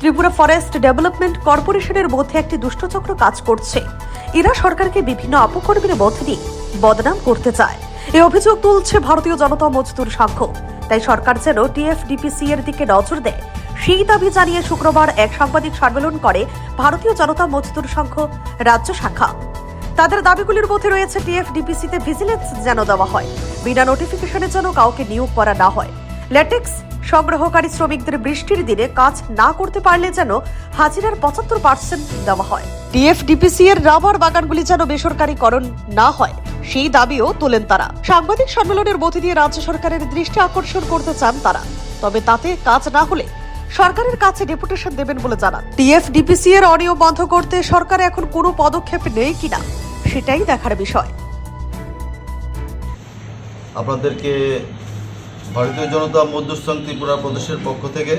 Tripura forest development কর্পোরেশনের মধ্যে একটি দুষ্টচক্র কাজ করছে। এরা সরকারকে বিভিন্ন অপকর্মের মধ্যে দিয়ে বদনাম করতে চায়। এই অভিযোগ তুলছে ভারতীয় জনতা মজদুর সংঘ। তাই সরকার যেন টিএফডিপিসি এর দিকে নজর দেয়, সেই দাবি জানিয়ে শুক্রবার এক সাংবাদিক সম্মেলন করে ভারতীয় জনতা মজদুর সংঘ রাজ্য শাখা। তাদের দাবিগুলির মধ্যে রয়েছে টিএফডিপিসিতে ভিজিলেন্স যেন দেওয়া হয়, বিনা নোটিফিকেশনের যেন কাউকে নিয়োগ করা না হয়, ল্যাটেক্স সংগ্রহকারী শ্রমিকদের বৃষ্টির দিনে কাজ না করতে পারলে যেন হাজিরার 75% দেওয়া হয়, টিএফডিপিসি এর রাবার বাগানগুলি যেন বেসরকারীকরণ না হয়, সেই দাবিও তোলেন তারা। সাংবাদিক সম্মেলনের মধ্যে দিয়ে রাজ্য সরকারের দৃষ্টি আকর্ষণ করতে চান তারা। তবে তাতে কাজ না হলে সরকারের কাছে ডেপুটেশন দেবেন বলে জানান। টিএফডিপিসি এর অনিয়ম বন্ধ করতে সরকার এখন কোনো পদক্ষেপ নেই কিনা সেটাই দেখার বিষয়। আপনাদেরকে ভারতীয় জনতা মজদুর সংঘ ত্রিপুরা প্রদেশের পক্ষ থেকে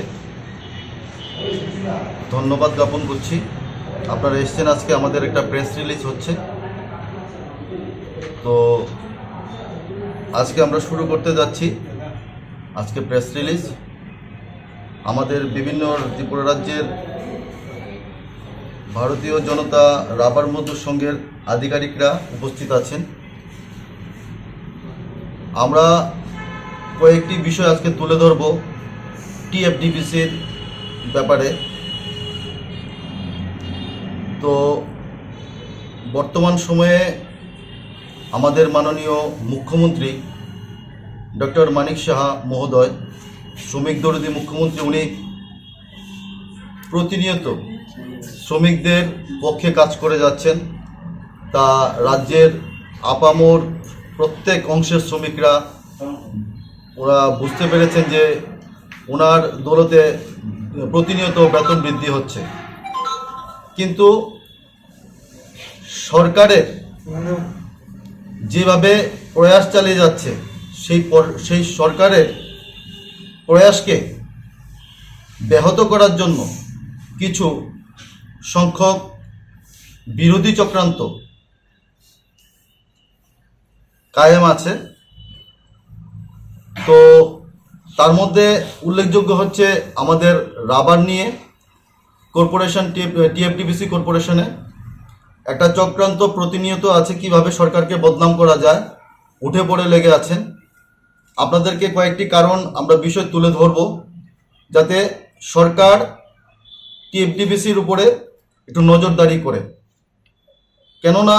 ধন্যবাদ জ্ঞাপন করছি। আপনারা এসছেন, আজকে আমাদের একটা প্রেস রিলিজ হচ্ছে। তো আজকে আমরা শুরু করতে যাচ্ছি আজকে প্রেস রিলিজ। আমাদের বিভিন্ন ত্রিপুরা রাজ্যের ভারতীয় জনতা রাবার মজদুর সংঘের আধিকারিকরা উপস্থিত আছেন। আমরা কয়েকটি বিষয় আজকে তুলে ধরব টিএফডিপিসির ব্যাপারে। তো বর্তমান সময়ে আমাদের মাননীয় মুখ্যমন্ত্রী ডক্টর মানিক সাহা মহোদয়, শ্রমিক দরদী মুখ্যমন্ত্রী, উনি প্রতিনিয়ত শ্রমিকদের পক্ষে কাজ করে যাচ্ছেন। তা রাজ্যের আপামর প্রত্যেক অংশের শ্রমিকরা ওরা বুঝতে পেরেছেন যে ওনার দৌলতে প্রতিনিয়ত বেতন বৃদ্ধি হচ্ছে। কিন্তু সরকারের যেভাবে প্রয়াস চালিয়ে যাচ্ছে সেই সরকারের প্রয়াসকে ব্যাহত করার জন্য কিছু সংখ্যক বিরোধী চক্রান্ত কায়েম আছে। তো তার মধ্যে উল্লেখযোগ্য হচ্ছে আমাদের রাবার নিয়ে কর্পোরেশন টিএফডিপিসি কর্পোরেশনে একটা চক্রান্ত প্রতিনিয়ত আছে, কিভাবে সরকারকে বদনাম করা যায়, উঠে পড়ে লেগে আছেন। আপনাদেরকে কয়েকটি কারণ আমরা বিষয় তুলে ধরব, যাতে সরকার টিএফডিপিসির উপরে একটু নজরদারি করে। কেননা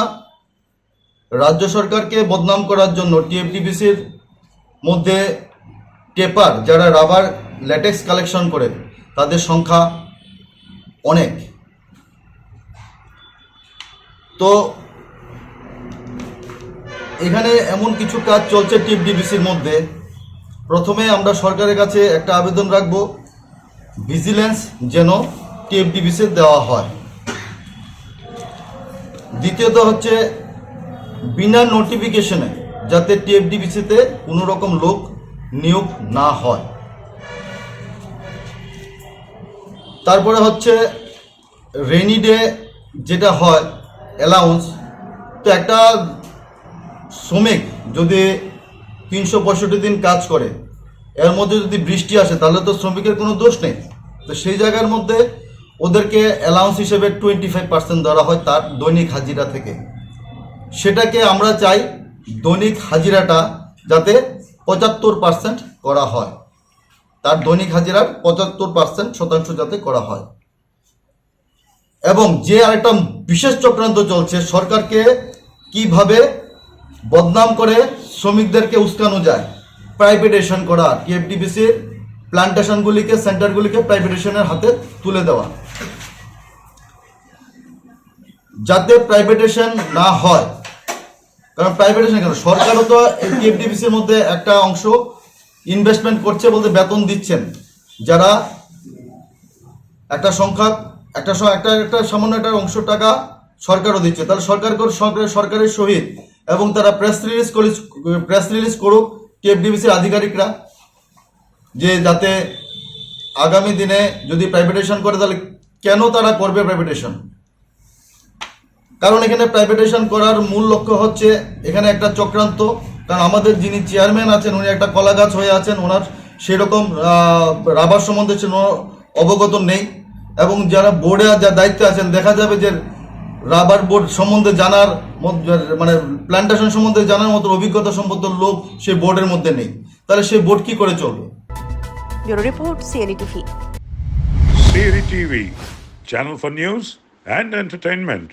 রাজ্য সরকারকে বদনাম করার জন্য টিএফডিপিসির মধ্যে টেপার, যারা রাবার ল্যাটেক্স কালেকশন করে, তাদের সংখ্যা অনেক। তো এখানে এমন কিছু কাজ চলছে টিএফডিপিসির মধ্যে। প্রথমে আমরা সরকারের কাছে একটা আবেদন রাখব, ভিজিলেন্স যেন টিএফডিপিসি দেওয়া হয়। দ্বিতীয়ত হচ্ছে বিনা নোটিফিকেশনে যাতে টিএফডিপিসিতে কোনো রকম লোক নিয়োগ না হয়। তারপরে হচ্ছে রেনি ডে যেটা হয় অ্যালাউন্স। তো একটা শ্রমিক যদি 365 দিন কাজ করে, এর মধ্যে যদি বৃষ্টি আসে তাহলে তো শ্রমিকের কোনো দোষ নেই। তো সেই জায়গার মধ্যে ওদেরকে অ্যালাউন্স হিসেবে 25% ধরা হয় তার দৈনিক হাজিরা থেকে। সেটাকে আমরা চাই দৈনিক হাজিরাটা যাতে 75% করা হয়, তার দৈনিক হাজিরার 75% যাতে করা হয়। এবং যে আরেকটা বিশেষ চক্রান্ত চলছে, সরকারকে কিভাবে বদনাম করে শ্রমিকদেরকে উস্কানো যায়, প্রাইভেটাইজেশন করা, টিএফডিপিসির প্ল্যান্টেশনগুলিকে, সেন্টারগুলিকে প্রাইভেটাইজেশনের হাতে তুলে দেওয়া। যাতে প্রাইভেটাইজেশন না হয়, কারণ প্রাইভেটাইজেশন কেন, সরকারও তো এই টিএফডিপিসির মধ্যে একটা অংশ ইনভেস্টমেন্ট করছে, বলতে বেতন দিচ্ছেন, যারা একটা সংখ্যা একটা সামান্য একটা অংশ টাকা সরকারও দিচ্ছে। তাহলে সরকারের সহিত এবং তারা প্রেস রিলিজ করুক টিএফডিপিসির আধিকারিকরা, যে যাতে আগামী দিনে যদি প্রাইভেটাইজেশন করে তাহলে কেন তারা করবে প্রাইভেটাইজেশন। কারণ এখানে প্রাইভেটাইজেশন করার মূল লক্ষ্য হচ্ছে এখানে একটা চক্রান্ত। কারণ আমাদের যিনি চেয়ারম্যান আছেন, উনি একটা কলা গাছ হয়ে আছেন, ওনার সেরকম রাবার সম্বন্ধে অবগত নেই। এবং যারা বোর্ডে যা দায়িত্বে আছেন দেখা যাবে যে রাবার বোর্ড সম্বন্ধে জানার মানে প্ল্যান্টেশন সম্বন্ধে জানার মতো অভিজ্ঞতা সম্পন্ন লোক সেই বোর্ডের মধ্যে নেই, তাহলে সেই বোর্ড কি করে চলবে? Bureau report, CNE TV. CNE TV, channel for news and entertainment.